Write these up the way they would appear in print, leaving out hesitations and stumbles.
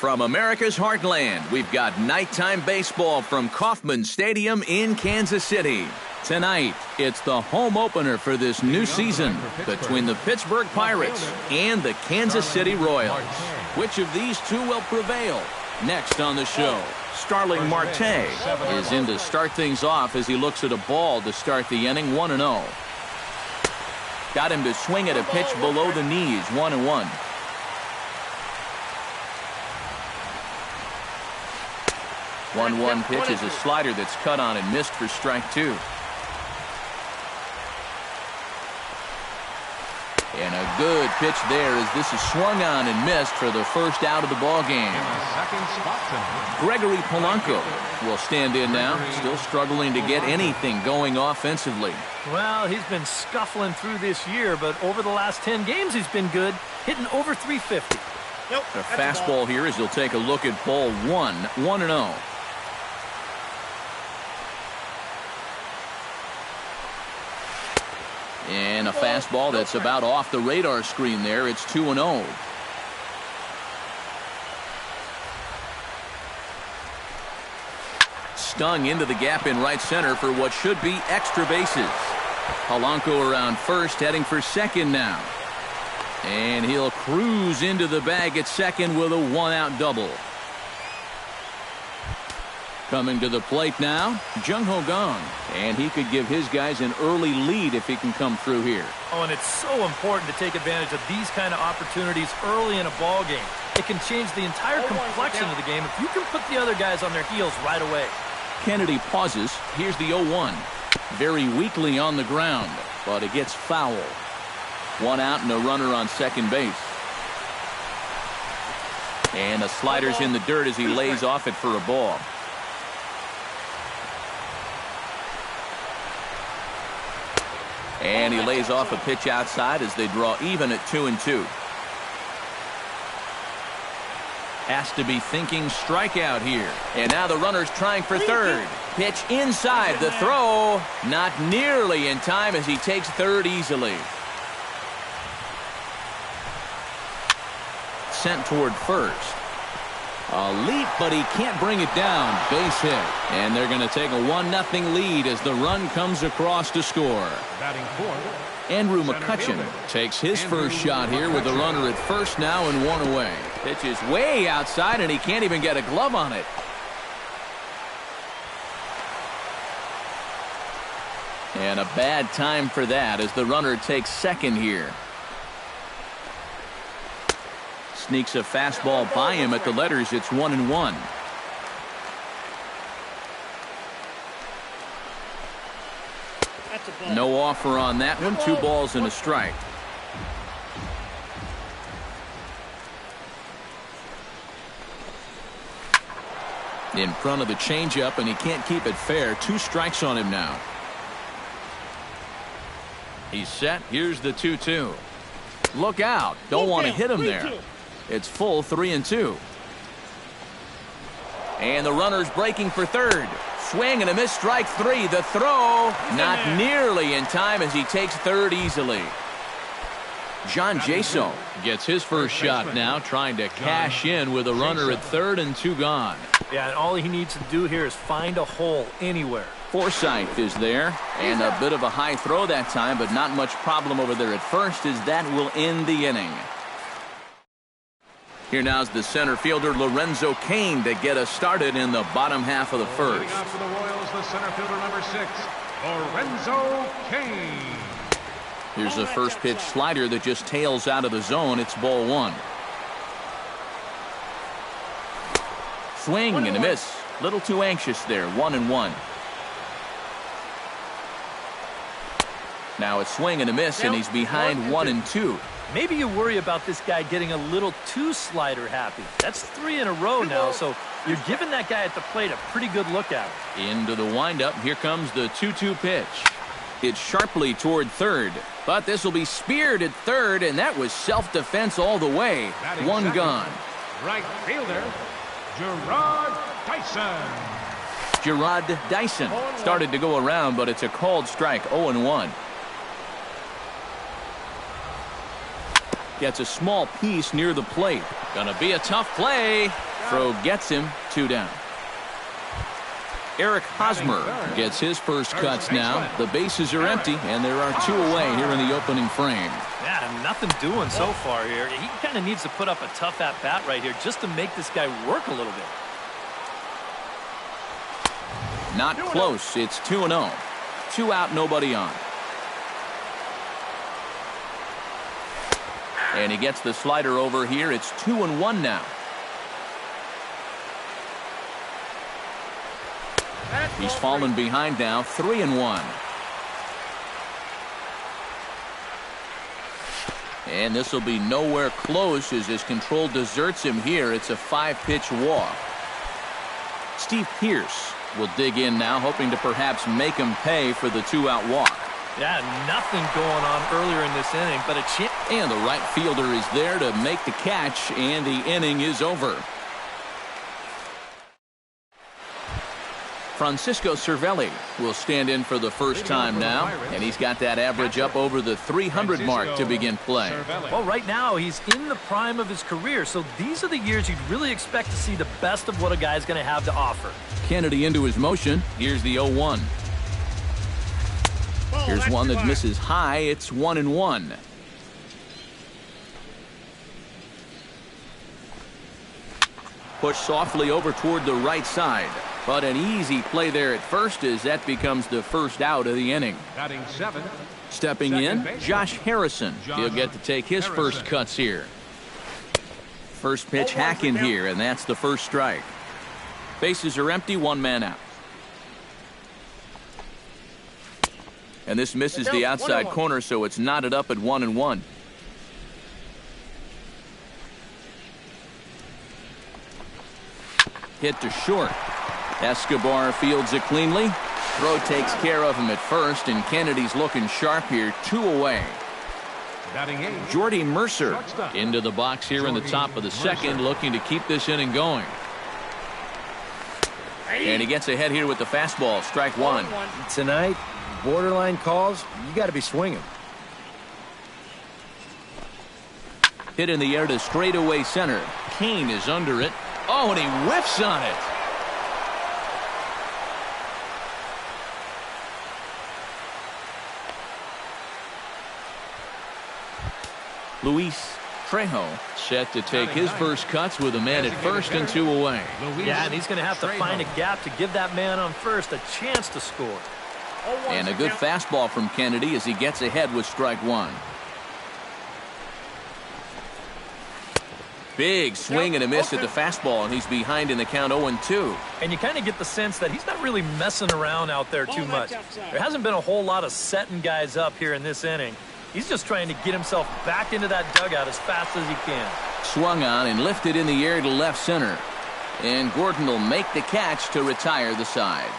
From America's heartland, we've got nighttime baseball from Kauffman Stadium in Kansas City. Tonight, it's the home opener for this new season between the Pittsburgh Pirates and the Kansas City Royals. Which of these two will prevail? Next on the show, Starling Marte is in to start things off as he looks at a ball to start the inning 1-0. Got him to swing at a pitch below the knees, 1-1. 1-1 pitch is a slider that's cut on and missed for strike two. And a good pitch there as this is swung on and missed for the first out of the ball game. Gregory Polanco will stand in now, still struggling to get anything going offensively. Well, he's been scuffling through this year, but over the last 10 games he's been good, hitting over 350. Nope, a fastball here as he'll take a look at ball 1-0. And a fastball that's about off the radar screen there. It's 2-0. Stung into the gap in right center for what should be extra bases. Polanco around first, heading for second now. And he'll cruise into the bag at second with a one-out double. Coming to the plate now, Jung-Ho Kang. And he could give his guys an early lead if he can come through here. Oh, and it's so important to take advantage of these kind of opportunities early in a ball game. It can change the entire complexion of the game if you can put the other guys on their heels right away. Kennedy pauses. Here's the 0-1. Very weakly on the ground, but it gets foul. One out and a runner on second base. And the slider's in the dirt as he lays off it for a ball. And he lays off a pitch outside as they draw even at 2-2. Has to be thinking strikeout here. And now the runner's trying for third. Pitch inside, the throw not nearly in time as he takes third easily. Sent toward first. A leap, but he can't bring it down. Base hit. And they're going to take a 1-0 lead as the run comes across to score. Batting fourth, Andrew McCutcheon takes his first shot here with the runner at first now and one away. Pitch is way outside and he can't even get a glove on it. And a bad time for that as the runner takes second here. Sneaks a fastball by him at the letters. It's 1-1. No offer on that one. 2 balls and a strike. In front of the changeup, and he can't keep it fair. 2 strikes on him now. He's set. Here's the 2-2. Look out. Don't want to hit him there. It's full 3-2. And the runner's breaking for third. Swing and a miss, strike 3. The throw not nearly in time as he takes third easily. John Jaso gets his first shot now, trying to cash in with a runner at third and 2 gone. Yeah, and all he needs to do here is find a hole anywhere. Forsythe is there, and a bit of a high throw that time, but not much problem over there at first as that will end the inning. Here now's the center fielder Lorenzo Cain to get us started in the bottom half of the first. Leading out for the Royals, the center fielder number 6, Lorenzo Cain. Here's a first pitch slider that just tails out of the zone. It's ball 1. Swing and a miss. Little too anxious there. 1-1. Now it's swing and a miss, and he's behind 1-2. Maybe you worry about this guy getting a little too slider happy. That's 3 in a row now, so you're giving that guy at the plate a pretty good look at it. Into the windup. Here comes the 2-2 pitch. It's sharply toward third, but this will be speared at third, and that was self-defense all the way. 1 gone. Right fielder, Gerard Dyson. Gerard Dyson started to go around, but it's a called strike. 0-1. Gets a small piece near the plate. Gonna be a tough play. throw gets him 2 down. Eric Hosmer gets his first cuts now. The bases are empty, and there are 2 away here in the opening frame. Yeah, nothing doing so far here. He kind of needs to put up a tough at-bat right here just to make this guy work a little bit. Not close. It's 2-0. 2 out, nobody on. And he gets the slider over here. It's 2-1 now. He's fallen behind now, 3-1. And this will be nowhere close as his control deserts him here. It's a 5-pitch walk. Steve Pearce will dig in now, hoping to perhaps make him pay for the 2-out walk. Yeah, nothing going on earlier in this inning, but a chance. And the right fielder is there to make the catch, and the inning is over. Francisco Cervelli will stand in for the first time now, and he's got that average up over the 300 mark to begin play. Well, right now he's in the prime of his career, so these are the years you'd really expect to see the best of what a guy's going to have to offer. Kennedy into his motion. Here's the 0-1. Here's one that misses high. It's 1-1. Push softly over toward the right side. But an easy play there at first as that becomes the first out of the inning. Batting 7. Stepping in, Josh Harrison. He'll get to take his first cuts here. First pitch hack in here, and that's the first strike. Bases are empty, 1 man out. And this misses the outside corner, so it's knotted up at 1-1. Hit to short. Escobar fields it cleanly. Throw takes care of him at first, and Kennedy's looking sharp here. 2 away. Batting 8. Jordy Mercer into the box here in the top of the second, looking to keep this inning going. And he gets ahead here with the fastball. Strike 1. Tonight, borderline calls, you got to be swinging. Hit in the air to straightaway center. Kane is under it. Oh, and he whiffs on it. Luis Trejo set to take his first cuts with a man at first and 2 away. Yeah, and he's going to have to find a gap to give that man on first a chance to score. And a good fastball from Kennedy as he gets ahead with strike 1. Big swing and a miss at the fastball, and he's behind in the count 0-2. And you kind of get the sense that he's not really messing around out there too much. There hasn't been a whole lot of setting guys up here in this inning. He's just trying to get himself back into that dugout as fast as he can. Swung on and lifted in the air to left center. And Gordon will make the catch to retire the side.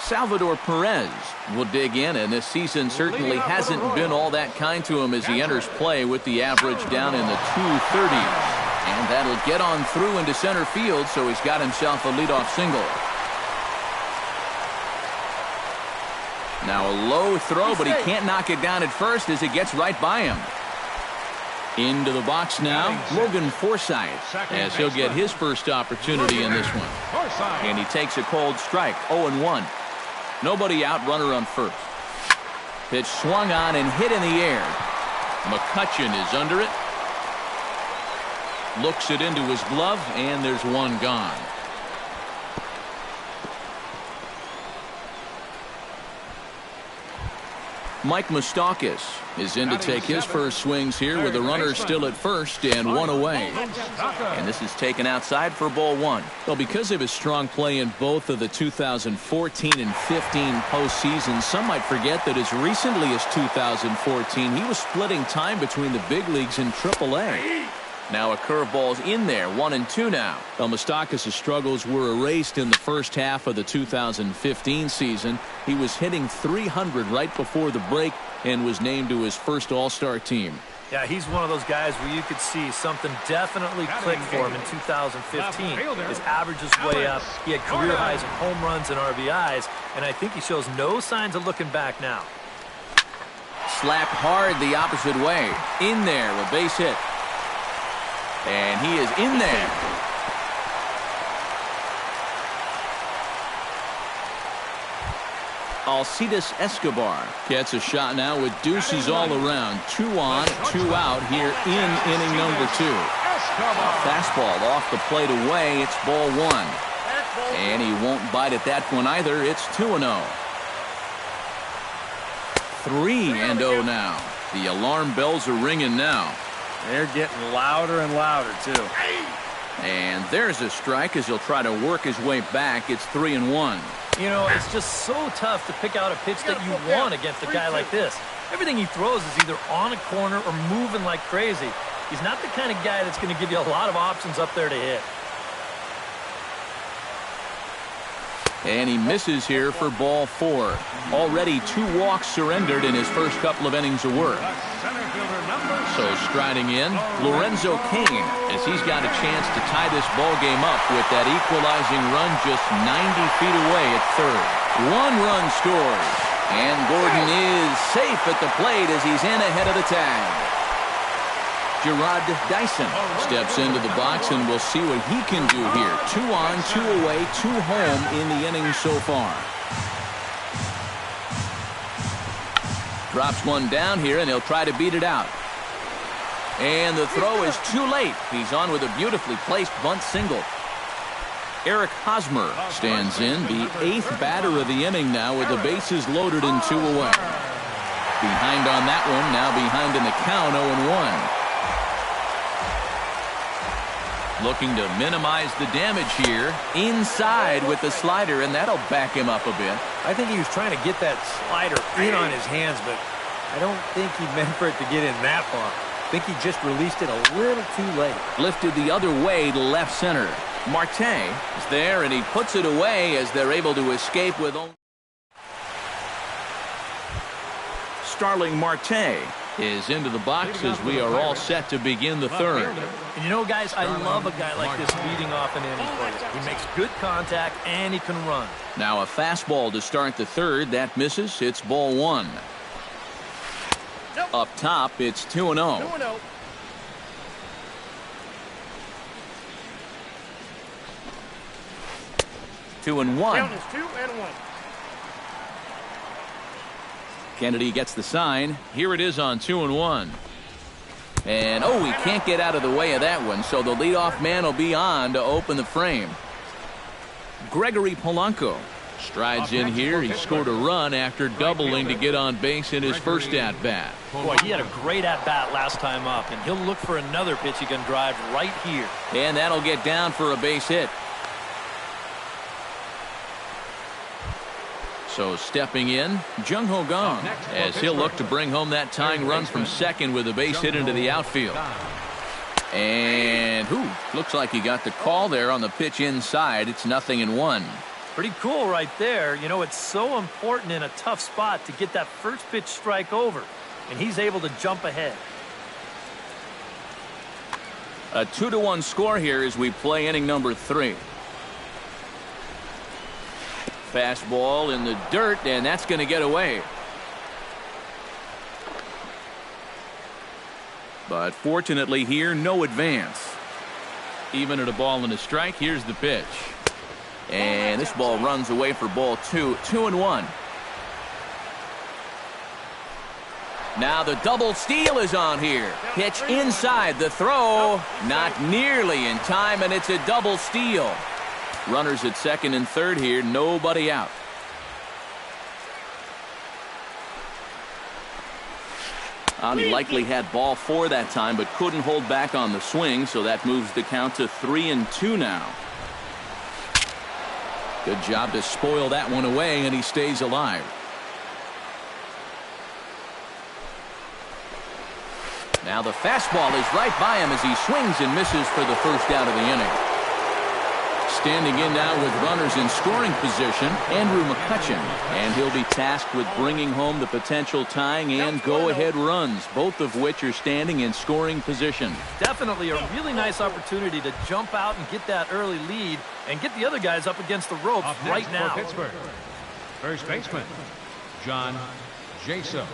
Salvador Perez will dig in, and this season certainly hasn't been all that kind to him as he enters play with the average down in the 230s. And that'll get on through into center field, so he's got himself a leadoff single. Now a low throw, but he can't knock it down at first as it gets right by him. Into the box now, Logan Forsythe, as he'll get his first opportunity in this one. And he takes a cold strike, 0-1. Nobody out, runner on first. Pitch swung on and hit in the air. McCutchen is under it. Looks it into his glove, and there's one gone. Mike Moustakas is in to take his first swings here with the runner still at first and 1 away. And this is taken outside for ball 1. Well, because of his strong play in both of the 2014 and 15 postseasons, some might forget that as recently as 2014, he was splitting time between the big leagues and AAA. Now a curveball's in there, 1-2 now. Well, Moustakas' struggles were erased in the first half of the 2015 season. He was hitting .300 right before the break and was named to his first All-Star team. Yeah, he's one of those guys where you could see something definitely clicked for him in 2015. His average is way up. He had career highs in home runs and RBIs, and I think he shows no signs of looking back now. Slapped hard the opposite way. In there, a base hit. And he is in there. Alcides Escobar gets a shot now with deuces all around. 2 on, 2 out here in inning number 2. A fastball off the plate away. It's ball 1. And he won't bite at that one either. It's 2-0. 3-0 now. The alarm bells are ringing now. They're getting louder and louder, too. And there's a strike as he'll try to work his way back. It's 3-1. You know, it's just so tough to pick out a pitch that you want against a guy like this. Everything he throws is either on a corner or moving like crazy. He's not the kind of guy that's going to give you a lot of options up there to hit. And he misses here for ball 4. Already 2 walks surrendered in his first couple of innings of work. So striding in, Lorenzo Cain, as he's got a chance to tie this ball game up with that equalizing run just 90 feet away at third. 1 run scores, and Gordon is safe at the plate as he's in ahead of the tag. Gerard Dyson steps into the box, and we'll see what he can do here. 2 on, 2 away, 2 home in the inning so far. Drops one down here, and he'll try to beat it out. And the throw is too late. He's on with a beautifully placed bunt single. Eric Hosmer stands in, the 8th batter of the inning now with the bases loaded and 2 away. Behind on that one, now behind in the count, 0-1. Looking to minimize the damage here. Inside with the slider, and that'll back him up a bit. I think he was trying to get that slider in on his hands, but I don't think he meant for it to get in that far. I think he just released it a little too late. Lifted the other way to left center. Marte is there, and he puts it away as they're able to escape with only... Starling Marte is into the box as we are all set to begin the third. And you know, guys, I love a guy like this leading off an inning for you. He makes good contact, and he can run. Now a fastball to start the third. That misses. It's ball 1. Up top, it's 2-0. 2-0. 2-1. Count is 2-1. Kennedy gets the sign. Here it is on 2-1. And, oh, he can't get out of the way of that one, so the leadoff man will be on to open the frame. Gregory Polanco strides in here. He scored a run after doubling to get on base in his first at-bat. Boy, he had a great at-bat last time up, and he'll look for another pitch he can drive right here. And that'll get down for a base hit. So stepping in, Jung-Ho Kang, as he'll look to bring home that tying run from second with a base hit into the outfield. And, looks like he got the call there on the pitch inside. It's 0-1. Pretty cool right there. You know, it's so important in a tough spot to get that first pitch strike over, and he's able to jump ahead. A 2-1 score here as we play inning number 3. Fastball in the dirt, and that's going to get away. But fortunately here, no advance. Even at a ball and a strike, here's the pitch. And this ball runs away for ball 2. 2-1. Now the double steal is on here. Pitch inside, the throw not nearly in time, and it's a double steal. Runners at second and third here, nobody out. He likely had ball 4 that time, but couldn't hold back on the swing, so that moves the count to 3-2 now. Good job to spoil that one away, and he stays alive. Now the fastball is right by him as he swings and misses for the first out of the inning. Standing in now with runners in scoring position, Andrew McCutchen, and he'll be tasked with bringing home the potential tying and go-ahead runs, both of which are standing in scoring position. Definitely a really nice opportunity to jump out and get that early lead and get the other guys up against the ropes right now. Pittsburgh, first baseman, John Jaso.